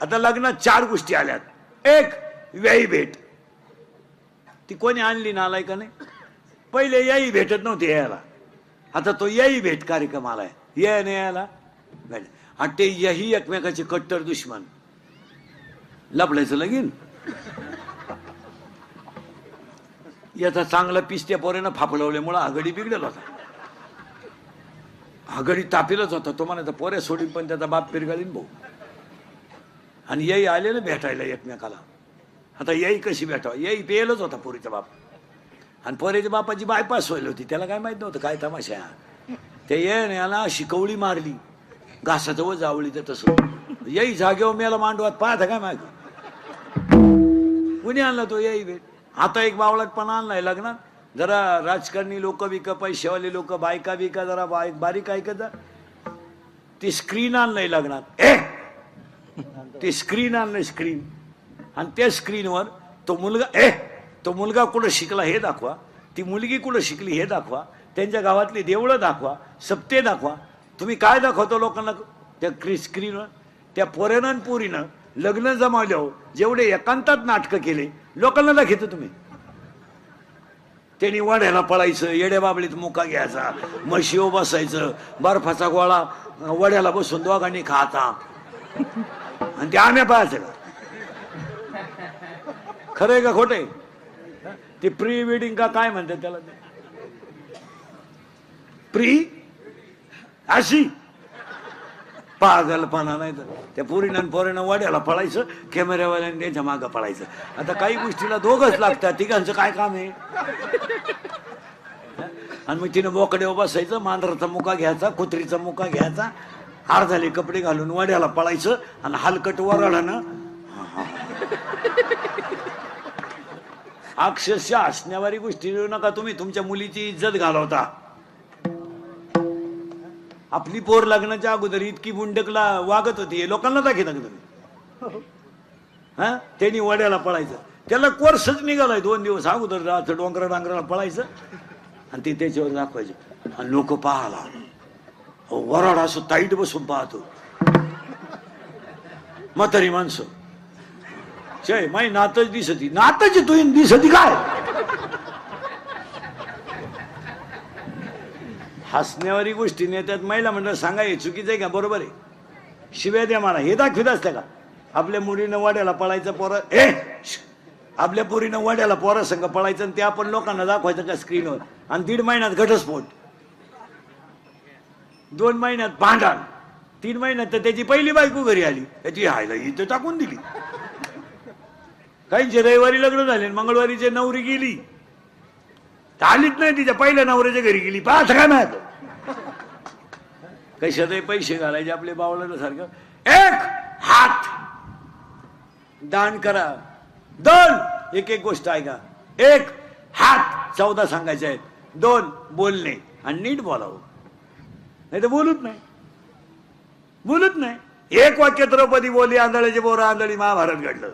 आता लग्नात 4 गोष्टी आल्यात. एक व्याई भेट, ती कोणी आणली नालायकाने? पहिले याही भेटत नव्हती यायला, आता तो याही भेट कार्यक्रम आलाय. या नाही यायला भेट. आणि ते यही एकमेकाचे कट्टर दुश्मन. लपडायचं लगीन. याचा चांगला पिस्त्या पोरेनं फापलवल्यामुळं आघाडी बिघडला होता. आघाडी तापीलच होता. तो म्हणायचा पोऱ्या सोडीन पण त्याचा बाप पिरगाळीन भाऊ. आणि याही आले ना भेटायला एकमेकाला. आता याही कशी भेटावं? याही पेलच होता पोरीचा बाप. आणि पोऱ्याच्या बापाची बायपास व्हायला होती. त्याला काय माहित नव्हतं काय तमाशा. ते ये याला शिकवली मारली घासाचं व जावळी. तर तसं याही जागेवर मेला मांडवात पाहता काय माहिती कुणी आणला तो याही भेट. आता एक बावळटपणा आणलाय लग्नात. जरा राजकारणी लोक बिक पैसेवाले लोक बायका बिका जरा बारीक ऐकत. ती स्क्रीन आणलंय लग्नात. ते स्क्रीन आणलंय स्क्रीन. आणि त्या स्क्रीनवर तो मुलगा कुठं शिकला हे दाखवा, ती मुलगी कुठं शिकली हे दाखवा, त्यांच्या गावातली देवळं दाखवा, सप्ते दाखवा. तुम्ही काय दाखवतो लोकांना त्या स्क्रीनवर? त्या पोऱ्यानं आणि पोरीनं लग्न जमावल्यावर जेवढे एकांतात नाटकं केले लोकांना दाखवतो तुम्ही. त्यांनी वाड्याला पळायचं, येड्या बाबळीत मुका घ्यायचा, म्हशीवर बसायचं, बर्फाचा गोळा वड्याला बसून दोघांनी खाता. आणि ते आम्ही पाहायचं का? खरंय का खोटंय? ते प्री वेडिंग का काय म्हणतात त्याला? प्री अशी पागलपणा. नाही तर त्या पोरीनं पोरीनं वाड्याला पळायचं, कॅमेऱ्यावाल्याने त्यांच्या मागं पळायचं. आता काही गोष्टीला दोघंच लागतात. तिघांचं काय काम आहे? आणि मग तिनं बोकड्यावर बसायचं, मांजराचा मुका घ्यायचा, कुत्रीचा मुका घ्यायचा, अर्धाले कपडे घालून वाड्याला पळायचं आणि हलकट वराडानं अक्षरशः हसण्यावारी गोष्टी देऊ नका तुम्ही. तुमच्या मुलीची इज्जत घालवता. आपली पोर लग्नाच्या अगोदर इतकी बुंडकला वागत होती लोकांना दाखवता तुम्ही. हा त्यांनी वड्याला पळायचं. त्याला कोर्सच निघालाय 2 दिवस अगोदर जायचं, डोंगरा डांगराला पळायचं आणि ते त्याच्यावर दाखवायचे. आणि लोक पाहाला वराड असं ताईट बसून पाहतो. म्हातारी माणसं जय माई नातच दिसती. नातच तू दिसती काय? हसण्यावारी गोष्टी नेत्यात महिला मंडळ. सांगा हे चुकीचं आहे का? बरोबर आहे. शिव्या द्या मला हे दाखवित असते का? आपल्या मुलीनं वाड्याला पळायचं पोरं. आपल्या पोरीनं वाड्याला पोरं संघ पळायचं आणि ते आपण लोकांना दाखवायचं का स्क्रीनवर? आणि 1.5 महिन्यात घटस्फोट, 2 महिन्यात भांडण, 3 महिन्यात तर त्याची पहिली बायको घरी आली. त्याची हायला इथं टाकून दिली. काहींचे रविवारी लग्न झाले, मंगळवारीचे नवरी गेली, आलीच नाही, तिच्या पहिल्या नवऱ्याच्या घरी गेली. पाच काय माहित कशातही पैसे घालायचे आपले बावळाला सारखं. 1 हात दान करा. 2 एक गोष्ट ऐका. 1 हात 14 सांगायचे आहेत. 2 बोलणे आणि नीट बोलावं. नाही तर बोलत नाही. 1 वाक्य द्रौपदी बोलली, आंधळ्याचे बोर आंधळी, महाभारत घडलं.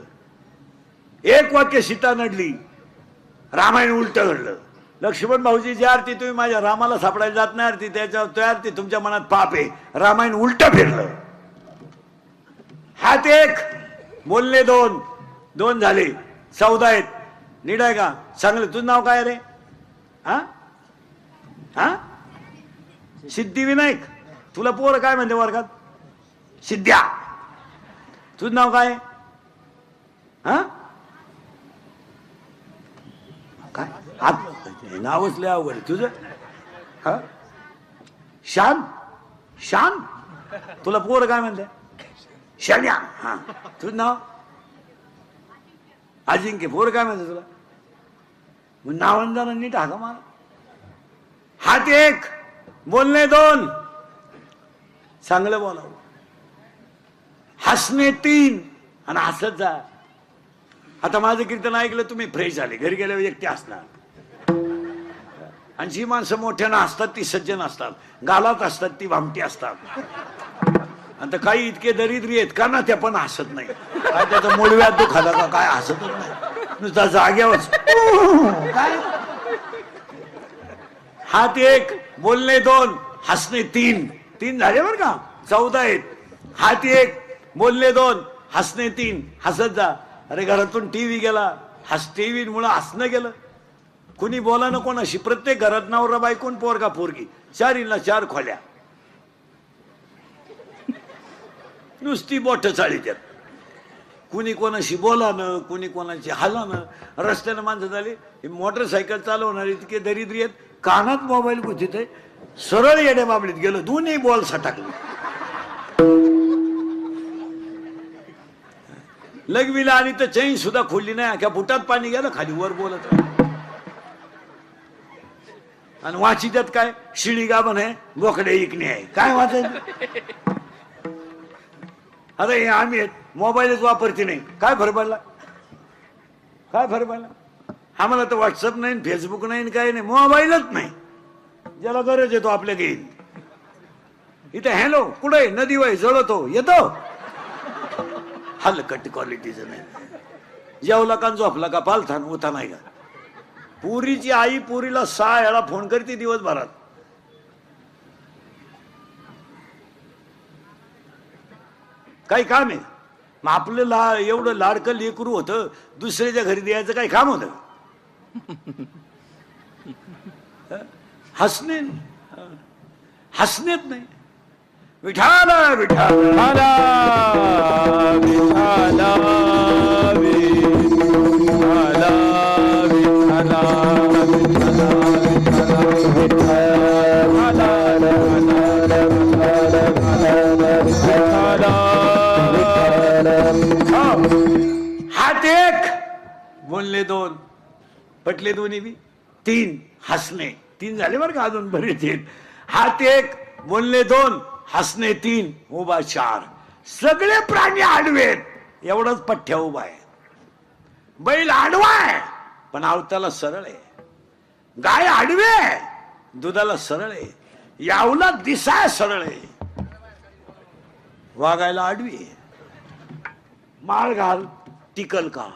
1 वाक्य सीता नडली, रामायण उलट घडलं. लक्ष्मण भाऊजीची आरती तुम्ही माझ्या रामाला सापडायला जात नाही आरती, त्याच्या तो आरती तुमच्या मनात पाप आहे. रामायण उलट फिरलं. हात 1 बोलणे 2 झाले, 14 आहेत. नीट आहे का? चांगलं. तुझं नाव काय रे? हा सिद्धिविनायक. तुला पोर काय म्हणते वर्गात? सिद्ध्या. तुझं नाव काय? काय नावच लय अवघड आहे तुझं. शान. तुला पोर काय म्हणते? शान्या. हा तुझं नाव? अजिंक्य. पोर काय म्हणते तुला? मग नावांना नीट हाका मार. हात 1 बोलणे 2 चांगलं बोलावं. हसणे 3 आणि हसत जा. आता माझं कीर्तन ऐकलं तुम्ही फ्रेश झाले, घरी गेल्यावर एकटे असणार. आणि जी माणसं मोठ्यानं असतात ती सज्जन असतात, गालात असतात ती भामटी असतात. आणि काही इतके दरिद्री आहेत का ना, त्या पण हसत नाही. काय त्याचं मूळव्याध दुखाला का काय हसतच नाही, नुसता जाग्यावर. काय हात 1 बोलणे 2 हसणे 3 झाले बरं का? 14 आहेत. हात 1 बोलणे 2 हसणे 3, हसत जा. अरे घरातून टीव्ही गेला, टीव्ही मुळे हसणं गेलं. कुणी बोला ना कोणाशी, प्रत्येक घरात नवरा बायकोन पोरगा पोरगी, 4 खोल्या, नुसती बोट चाळी त्यात. कुणी कोणाशी बोला न, कुणी कोणाची हाला न. रस्त्यानं माणसं झाली, मोटरसायकल चालवणारी इतके दरिद्री आहेत, कानात मोबाईल गुंतीत आहे, सरळ येड्या बाबडीत गेलं, दोन्ही बॉल सटाकले. लगविला आणि तर चैन सुद्धा खोलली नाही, अख्या बुटात पाणी गेलं, खाली वर बोलत आहे. आणि वाची त्यात काय, शिळी गाभण आहे, बोकडे इकणे आहे, काय वाचायचं. अरे आम्ही मोबाईलच वापरते नाही, काय फरक पडला, काय फरक पडला. आम्हाला तर व्हॉट्सअप नाही, फेसबुक नाही, काय नाही, मोबाईलच नाही. ज्याला गरज येतो आपल्या घेईन. इथे हॅलो कुठे नदी वय जळतो येतो, हलकट क्वालिटीचं नाही. जेवला का झोपला का पालथान होता नाही का. पुरीची आई पुरीला 6 वेळा फोन करते दिवसभरात. काही काम आहे मग आपलं एवढं लाडकं लेकरू होतं, दुसऱ्याच्या घरी द्यायचं काही काम होतं. हसण्यात नाही. विठाला विठाला विठाला विठाला हात एक बोलले 2, पटले दोन्ही बी. 3 हसणे 3 झाले बरं का, अजून बरे 3. हात एक बोलले 2, हसणे 3, उभा 4. सगळे प्राणी आडवेत, एवढंच पठ्ठ्या उभा आहे. बैल आडवा आहे पण आवताला सरळ आहे. गाय आडवे आहे, दुधाला सरळ आहे. यावला दिसाय सरळ आहे, वागायला आडवी आहे. माळ घाल टिकल का,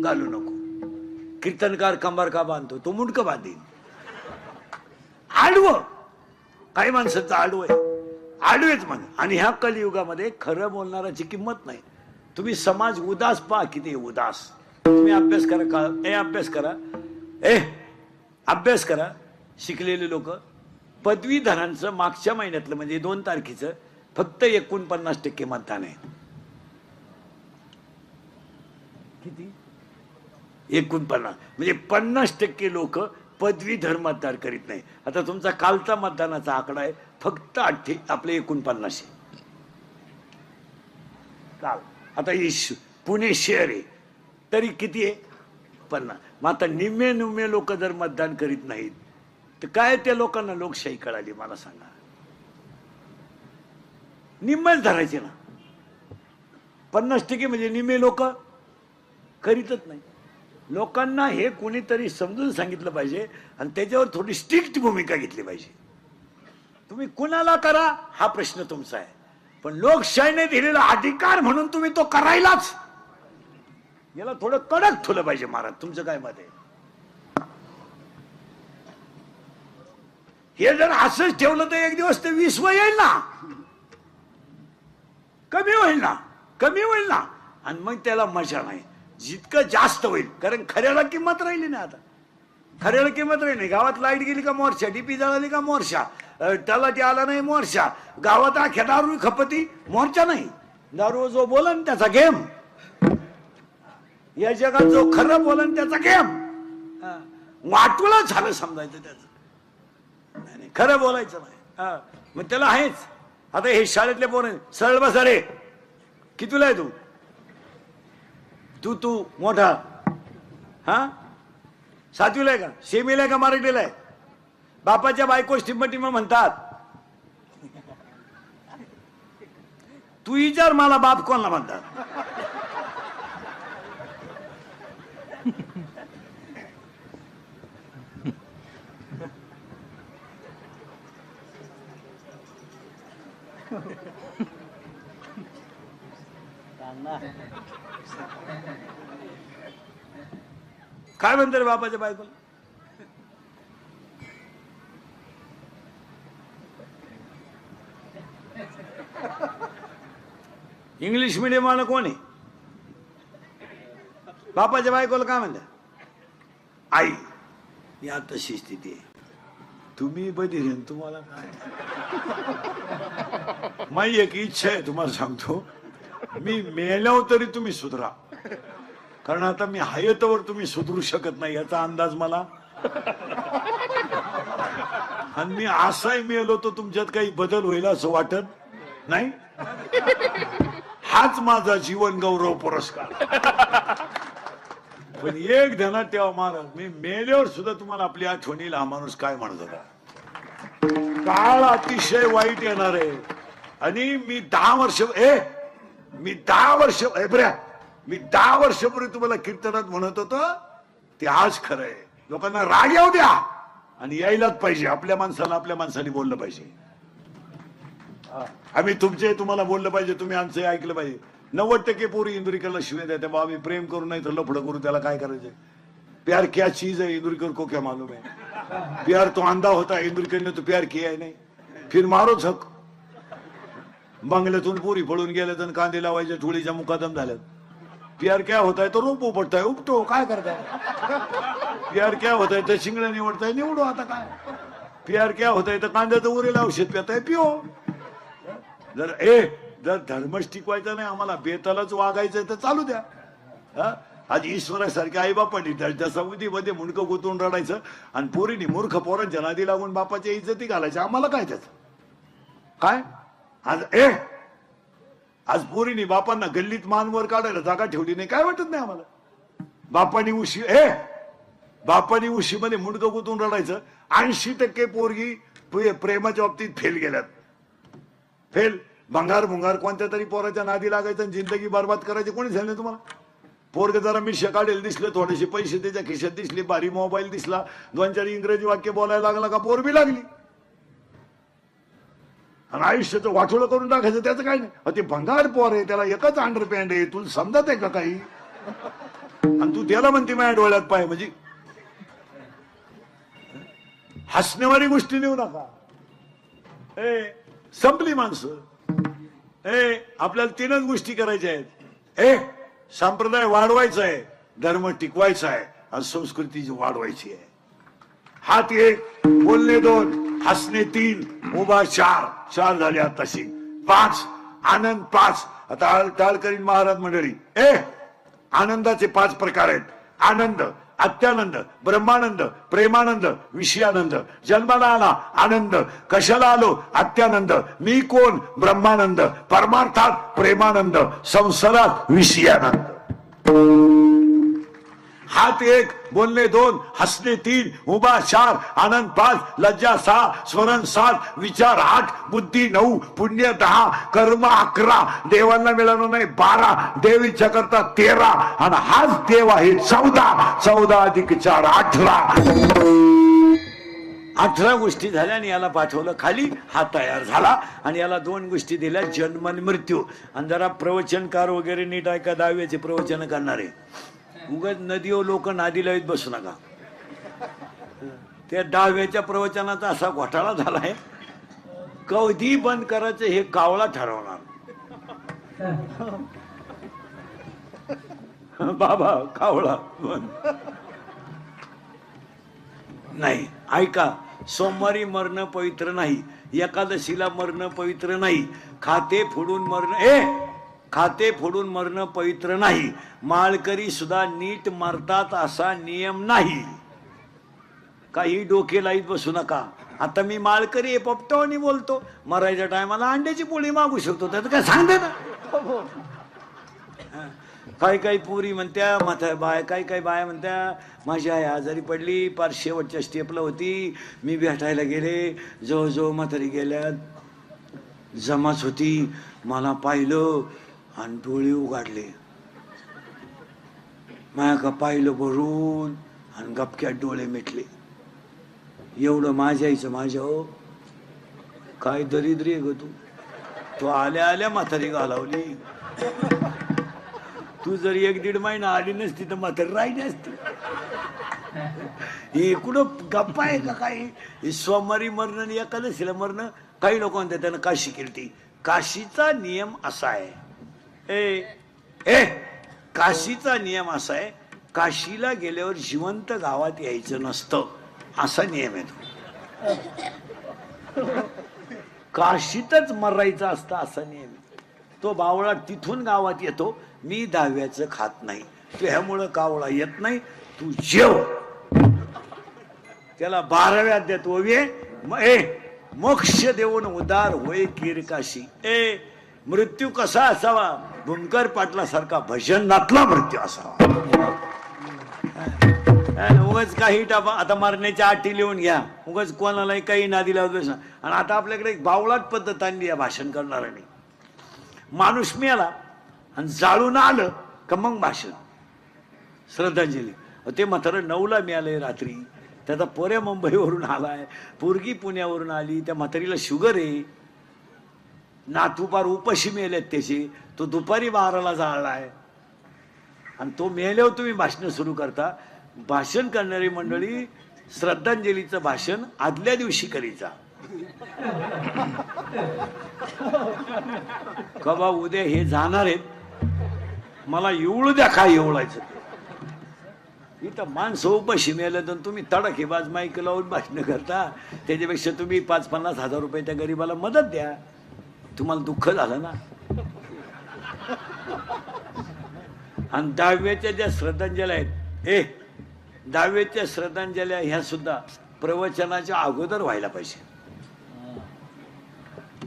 घालू नको. कीर्तनकार कंबर का बांधतो, तो मुंडक बांधीन. आडव काही माणसाचं आडव आहे, आडवेच म्हण. आणि ह्या कलियुगामध्ये खरं बोलणाराची किंमत नाही. तुम्ही समाज उदास पहा, किती उदास. तुम्ही अभ्यास करा का, अभ्यास करा, अभ्यास करा. शिकलेले लोक पदवीधरांचं मागच्या महिन्यातलं म्हणजे 2 तारखेचं फक्त 49% मतदान आहे. किती? 49, म्हणजे 50% लोक पदवीधर मतदार करीत नाही. आता तुमचा कालचा मतदानाचा आकडा आहे फक्त 49. काल आता पुणे शहर आहे तरी किती आहे, 50. मग आता निम्मे लोक जर मतदान करीत नाहीत तर काय त्या लोकांना लोकशाही कळाली मला सांगा. निम्मेच धरायचे ना. 50% म्हणजे निम्मे लोक करीतच नाही. लोकांना हे कोणीतरी समजून सांगितलं पाहिजे आणि त्याच्यावर थोडी स्ट्रिक्ट भूमिका घेतली पाहिजे. तुम्ही कुणाला करा हा प्रश्न तुमचा आहे, पण लोकशाहीने दिलेला अधिकार म्हणून तुम्ही तो करायलाच, याला थोडं कडक ठेवलं पाहिजे. महाराज तुमचं काय मत आहे? हे जर असंच ठेवलं तर एक दिवस ते 20 येईल ना, कमी होईल ना. आणि मग त्याला मजा नाही. जितकं जास्त होईल, कारण खऱ्याला किंमत राहिली नाही. आता खऱ्याला किंमत राहिली नाही. गावात लाईट गेली का मोर्चा, डीपी जळाली का मोर्चा, तलाठी आला नाही मोर्चा, गावात अख्या दारू खपती मोर्चा नाही. दारू जो बोलन त्याचा गेम, या जगात जो खरं बोलन त्याचा गेम. वाटूला झालं समजायचं त्याचं, नाही खरं बोलायचं नाही. मग त्याला आहेच. आता हे शाळेतले पोरं सरळ बसा रे, कितीला आहे तू मोठा, हा 7वीला आहे का, सेमीला आहे का, मराठीला आहे? बापाच्या बायको टिंब म्हणतात. तू विचार मला बाप कोणाला म्हणतात. काय म्हणते रे बापाच्या बायकोला? इंग्लिश मीडियम वाला कोण आहे? बापाच्या बायकोला काय म्हणतात? आई. या तशी स्थिती आहे. तुम्ही बधीर, तुम्हाला काय? माझी एक इच्छा आहे, तुम्हाला सांगतो, मी मेल्यावर तरी तुम्ही सुधरा. कारण आता मी हयतवर तुम्ही सुधरू शकत नाही याचा अंदाज मला. आणि मी असाही मेलो तर तुमच्यात काही बदल होईल असं वाटत नाही. हाच माझा जीवन गौरव पुरस्कार. पण एक ध्यानात ठेवा महाराज, मी मेल्यावर सुद्धा तुम्हाला आपली आठवणीला हा माणूस काय म्हणत होता. काळ अतिशय वाईट येणार आहे. आणि मी 10 वर्ष मी 10 वर्षापूर्वी तुम्हाला कीर्तनात म्हणत होतो ते आज खरं आहे. लोकांना राग येऊ द्या आणि यायलाच पाहिजे. आपल्या माणसाने बोललं पाहिजे. आम्ही तुमचे तुम्हाला बोललं पाहिजे, तुम्ही आमचं ऐकलं पाहिजे. 90% पोरी इंदुरीकरला शिवाय द्या. बाबा आम्ही प्रेम करू नाही तर लफडं करू, त्याला काय करायचंय? प्यार क्या चीज है इंदुरीकर को क्या मालूम है? प्यार तो अंधा होता है, इंदुरीकर ने तो प्यार किया है नहीं. फिर मारो झक. बंगल्यातून पोरी पळून गेल्या तर कांदे लावायच्या ठोळीच्या मुकादम झाल्यात. प्यार क्या होता है तो रूप उपटताय, उपटो. काय करताय? प्यार क्या होता है तर शिंगड्या निवडताय, निवडो. आता काय? प्यार क्या होता है तर कांद्याचं उरेला औषध पिताय, पिओ. जर धर्मच टिकवायचा नाही, आम्हाला बेतालाच वागायचंय तर चालू द्या. आज ईश्वरासारख्या आई बापांनी दशावधीमध्ये मुंडकं गुंतवून रडायचं आणि पोरीनी मूर्ख पोरांच्या नादी लागून बापाच्या इज्जती घालायच्या. आम्हाला काय त्याच काय? आज पोरीनी बापांना गल्लीत मानवर काढायला जागा ठेवली नाही, काय वाटत नाही आम्हाला? बापानी उशीमध्ये मुंडकं गुंतवून रडायचं. 80% पोरगी प्रेमाच्या बाबतीत फेल गेल्यात. फेल. भंगार कोणत्या तरी पोराच्या नादी लागायचं आणि जिंदगी बर्बाद करायची. कोणी सांगितलं तुम्हाला? पोरग जरा मिरशा काढेल दिसले, थोडेसे पैसे त्याच्या खिशात दिसले, भारी मोबाईल दिसला, 2-4 इंग्रजी वाक्य बोलायला लागला का पोर बी लागली. आणि आयुष्याचं वाटोळं करून टाकायचं, त्याचं काय नाही. ते भंगार पोर आहे, त्याला एकच अंडरपॅन्ट आहे, तुला समजत आहे का काही? आणि तू त्याला म्हणते माझ्या डोळ्यात पाय. म्हणजे हसण्यावारी गोष्टी नेऊ नका. संपली माणसं. आपल्याला 3च गोष्टी करायच्या आहेत. संप्रदाय वाढवायचा आहे, धर्म टिकवायचा आहे आणि संस्कृती वाढवायची आहे. हात 1, बोलणे 2, हसणे 3, उभा 4 झाले. आताशी 5, आनंद 5. आता टाळकरीण महाराज मंडळी, आनंदाचे 5 प्रकार आहेत. आनंद, अत्यानंद, ब्रह्मानंद, प्रेमानंद, विषयानंद. जन्माला आला आनंद, कशाला आलो? अत्यानंद. मी कोण? ब्रह्मानंद. परमार्थात प्रेमानंद, संसारात विषयानंद. हात 1, बोलणे 2, हसणे 3, उभा 4, आनंद 5, लज्जा 6, स्मरण 7, विचार 8, बुद्धी 9, पुण्य 10, कर्म 11, देवांना मिळालं नाही 12, देवीच्या करता 13 आणि हाच देव आहे 14 अधिक 4 18 गोष्टी झाल्या. आणि याला पाठवलं खाली. हा तयार झाला आणि याला 2 गोष्टी दिल्या, जन्म आणि मृत्यू. आणि जरा प्रवचनकार वगैरे नीट ऐका, 10वीचे प्रवचन करणारे. उगाच नदीवर लोक नादी लावीत बसू नका. त्या 10व्याच्या प्रवचनाचा असा घोटाळा झालाय, कधी बंद करायचं हे कावळा ठरवणार. बाबा कावळा बंद नाही. ऐका, सोमवारी मरणं पवित्र नाही, एकादशीला मरणं पवित्र नाही, खाते फोडून मरणं पवित्र नाही, माळकरी सुद्धा नीट मरतात असा नियम नाही. काही डोके लाईत बसू नका. आता मी माळकरी पपटवानी बोलतो, मरायच्या टायमाला अंड्याची पोळी मागू शकतो, त्याचं काय सांगते ना. काही पोरी म्हणत्या, काही बाया म्हणत्या माझी आई आजारी पडली, पार शेवटच्या स्टेपला होती, मी भेटायला गेले, जवळजवळ म्हातारी गेल्यात, जमाच होती, मला पाहिलं आणि डोळे उघडले. माया का पाहिलं भरून आणि गपक्यात डोळे मिटले. एवढं माझ्या आईचं माझ्या. हो काय दरिद्री आहे ग तू आल्या म्हातारी घालवली. तू जर 1-1.5 महिना आली नसती तर म्हातारी राहिली असती. हे कुठं गप्पा आहे का? काही सोमवारी मरणं आणि एकादशीला मरणं. काही लोक म्हणतात त्यानं काशी केली. काशीचा नियम असा आहे, ए ए काशीचा नियम असा आहे, काशीला गेल्यावर जिवंत गावात यायचं नसतं, असा नियम आहे तो. काशीतच मरायचं असतं असा नियम आहे. तो बावळा तिथून गावात येतो, मी दहाव्याचं खात नाही, तुझ्यामुळं कावळा येत नाही, तू जेव. त्याला 12व्या देतो मोक्ष देऊन उदार होय कीरकाशी. मृत्यू कसा असावा, भूमकर पाटलासारखा भजनातला मृत्यू असावा. उगाच काही टापा आता मरण्याच्या आठी लिहून घ्या, उगाच कोणालाही काही नादी लावत बसा. आणि आता आपल्याकडे एक बावळाट पद्धत आणली आहे भाषण करणाऱ्याने. माणूस मिळाला आणि जाळून आलं का मग भाषण, श्रद्धांजली. ते म्हातारं 9ला मिळालंय रात्री, त्याचा पोऱ्या मुंबईवरून आलाय, पोरगी पुण्यावरून आली, त्या म्हातारीला शुगर आहे, नातू पार उपाशी मेलेत त्याचे, तो दुपारी 12ला जाळलाय आणि तो मेल्यावर तुम्ही भाषण सुरू करता. भाषण करणारी मंडळी श्रद्धांजलीचं भाषण आदल्या दिवशी करीचा, का बा उद्या हे जाणार आहेत, मला एवढं द्या काय एवढायचं. इथं माणसं उपाशी मेलं तर तुम्ही तडकेबाज माईक लावून भाषण करता, त्याच्यापेक्षा तुम्ही 5-50 हजार रुपये त्या गरीबाला मदत द्या, तुम्हाला दुःख झालं ना. आणि 10व्याच्या ज्या श्रद्धांजल्या आहेत, 10व्याच्या श्रद्धांजल्या ह्या सुद्धा प्रवचनाच्या अगोदर व्हायला पाहिजे.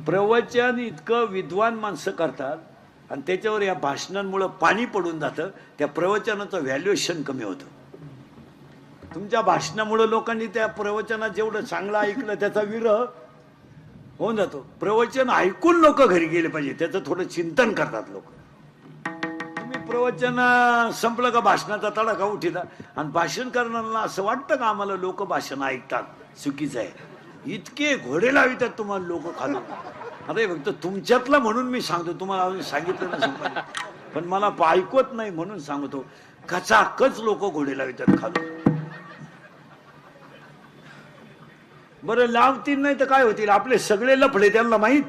प्रवचन इतकं विद्वान माणसं करतात आणि त्याच्यावर या भाषणांमुळे पाणी पडून जातं, त्या प्रवचनाचं व्हॅल्युएशन कमी होतं. तुमच्या भाषणामुळे लोकांनी त्या प्रवचनात जेवढं चांगलं ऐकलं त्याचा विरह होऊन जातो. प्रवचन ऐकून लोक घरी गेले पाहिजे, त्याचं थोडं चिंतन करतात लोक. तुम्ही प्रवचन संपलं का भाषणाचा तडाखा उठिता आणि भाषण करणाऱ्यांना असं वाटतं का आम्हाला लोक भाषण ऐकतात, चुकीचं आहे. इतके घोडे लावितात तुम्हाला लोक खालून. आता फक्त तुमच्यातलं म्हणून मी सांगतो, तुम्हाला अजून सांगितलं नाही पण मला ऐकवत नाही म्हणून सांगतो, कचाकच लोक घोडे लावितात खालून. बरं लावतील नाही तर काय होतील, आपले सगळे लफडे त्यांना माहित.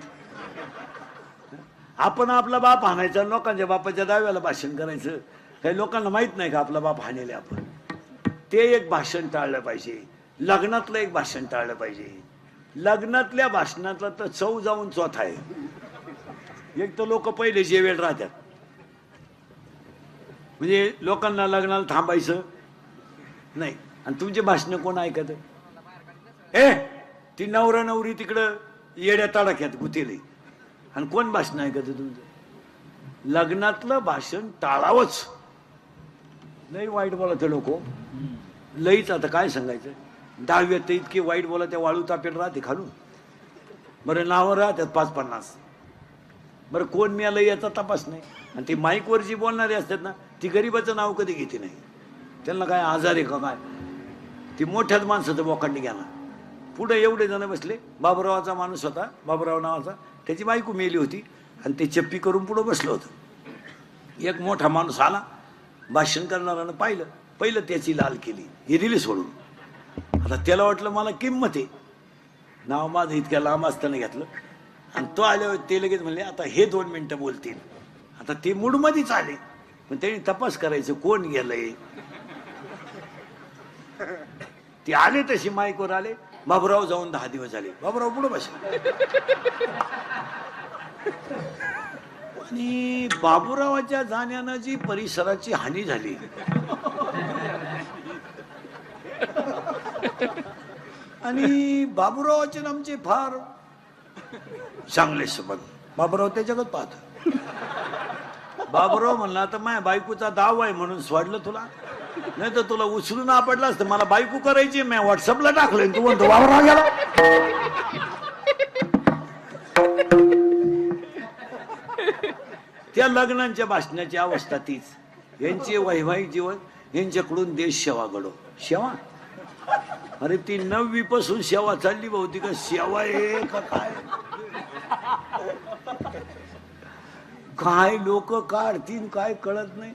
आपण आपला बाप हाणायचा, लोकांच्या बापाच्या दाव्याला भाषण करायचं, काही लोकांना माहित नाही का आपला बाप हाणेले आपण. ते एक भाषण टाळलं पाहिजे. लग्नातलं एक भाषण टाळलं पाहिजे. लग्नातल्या भाषणातला तर चव जाऊन चौथा आहे. एक तर लोक पहिले जेवेल राहतात, म्हणजे लोकांना लग्नाला थांबायचं नाही, आणि तुमचे भाषण कोण ऐकत. ती नवरा नवरी तिकडं येड्या तडाख्यात गुतेले आणि कोण भाषण ऐकत तुमचं. लग्नातलं भाषण टाळावंच. लई वाईट बोला ते लोक, लईच. आता काय सांगायचं, 10व्यात इतके वाईट बोला, त्या वाळू तापेल राहते खालून. बरं नावं राहतात 5-50. बरं कोण मिळालं याचा तपास नाही. आणि ते माईकवर जी बोलणारे असतात ना, ती गरीबाचं नाव कधी घेते नाही. त्यांना काय आजार आहे का काय, ती मोठ्याच माणसाचं बोकांडी घ्या ना. पुढे एवढे जण बसले. बाबुरावाचा माणूस होता, बाबुराव नावाचा, त्याची बायको मेली होती आणि ते चप्पी करून पुढं बसलं होतं. एक मोठा माणूस आला, भाषण करणाऱ्यानं पाहिलं, पहिलं त्याची लाल केली, हे दिली सोडून. आता त्याला वाटलं मला किंमत आहे, नाव माझं इतक्या लांब असताना घेतलं. आणि तो आल्यावर ते लगेच म्हणले आता हे 2 मिनिटं बोलतील. आता ते मूडमध्येच आले, पण त्यांनी तपास करायचं कोण गेलंय. ते आले तशी माईकवर आले. बाबुराव जाऊन 10 दिवस झाले. बाबुराव पुढे बसले आणि बाबुरावाच्या जाण्यानं जी परिसराची हानी झाली, आणि बाबुरावाचे आमचे फार चांगले संबंध. बाबुराव त्याच्याकडे पाहत. बाबुराव म्हणला आता माझ्या बायकोचा दाव आहे म्हणून सोडलं तुला, नाही तर तुला उचलून आपडला असतं. मला बायको करायची, मी व्हॉट्सअपला टाकलंय, तू म्हणतो बाबुराव गेला. त्या लग्नांच्या भाषणाची अवस्था तीच. यांचे वैवाहिक जीवन, यांच्याकडून देश सेवा घडो. सेवा, अरे ती 9वी पासून सेवा चालली बहुतेक. सेवा आहे का काय, काय लोक काढतील काय कळत नाही.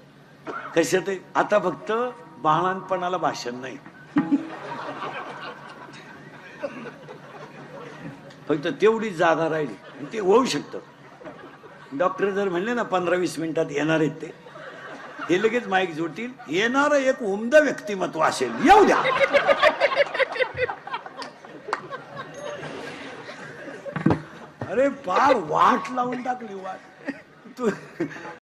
कशात आता फक्त बाळांपणाला भाषण नाही, फक्त तेवढी जागा राहिली. ते होऊ शकतं. डॉक्टर जर म्हणले ना 15-20 मिनिटात येणार आहेत ते, हे लगेच माईक जोडतील, येणार एक उमद व्यक्तिमत्व असेल, येऊ द्या. अरे फार वाट लावून टाकली वाट.